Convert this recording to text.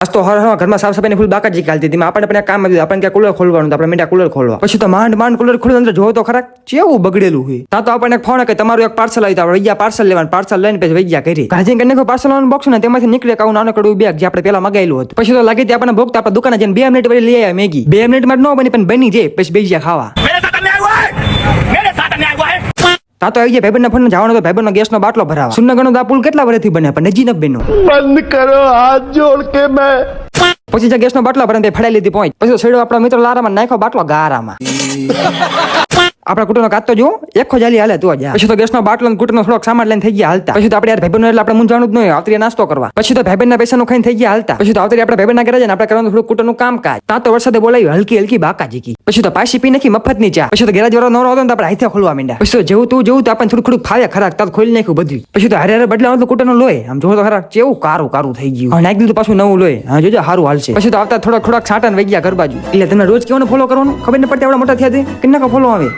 આજ તો હર ઘરમાં સાફ સફાઈ ફૂલ બાકાજી ચાલતી હતી આપણને પણ કામ આવ્યું આપણને કુલર ખોલવાનું આપણે મીંડા કુલર ખોલવા પછી તો માંડ કુલર ખોલ્યું અંદર જોવો તો ખરા કેવું બગડેલું હોય તા તો આપણને ફોન કે તમારું એક પાર્સલ આવી તો વૈયા પાર્સલ લેવાનું પાર્સલ લઈને પછી વૈયા કરી ઘરે જઈને પાર્સલ બોક્સ ને તેમાંથી નીકળે કાઉ નાનકડું બેગ જે આપણે પેલા મગાવેલું હતું પછી તો લાગે તે આપણને ભોગતા આપણે દુકાને જઈને 2 મિનિટ વળી લઈ આવ્યા મેગી 2 મિનિટમાં ન બની પણ બની જાય પછી બેસી ખાવા તા તો આવી જાય ભાઈબંધ ના ફોન જવાનો તો ભાઈબંધ નો ગેસ નો બાટલો ભરાવા સુનગણો દા પુલ કેટલા વર્ષથી બને પણ નજી ન બન્યો બંધ કરો હાથ જોડ કે મેં પછી ગેસ નો બાટલો ભરાને ફડાઈ લીધી પોઈન્ટ પછી છેડો આપણા મિત્ર લારામાં નાખ્યો બાટલો ગારામાં આપણા કુટુંબ નો કાતો જો એક જાલી હાલે તો જા પછી તો ગેસ નો બાટલો કુટુંબ થોડોક સામાન લઈને થઈ ગયા હાલતા પછી તો આપણે યાર ભાઈબંધ એટલે આપણે મૂંઝાણું જ નહીં આવતી નાસ્તો કરવા પછી તો ભાઈબંધ ના પૈસા નું ખાઈને થઈ ગયા હાલતા પછી તો આવતી આપણે ભાઈબંધ ના ઘરે જઈને આપણે કરવાનું થોડું કુટુંબ નું કામ કાજ તા તો વરસાદે બોલાવી હલકી બાકાજી કી પછી તો પાછી પી નાખી મફત ની ચા પછી તો ગેરેજ વાળો નવરો હતો ને આપણે હાથે ખોલવા માંડ્યા પછી તો જેવું તો આપણને થોડું ફાવે ખરાક તા ખોલી નાખ્યું બધું પછી તો હારે બદલાવાનું તો કુટુંબ નું લોહી આમ જોવો તો ખરા કેવું કારું થઈ ગયું નાખી દીધું પાછું નવું લોહી હા જોજો સારું હાલશે પછી તો આવતા થોડાક છાંટા વહી ગયા ઘર બાજુ એટલે તમે રોજ કેવાનું ફોલો કરવાનું ખબર ન પડતી આપણા મોટા થયા કે ના ફોલો આવે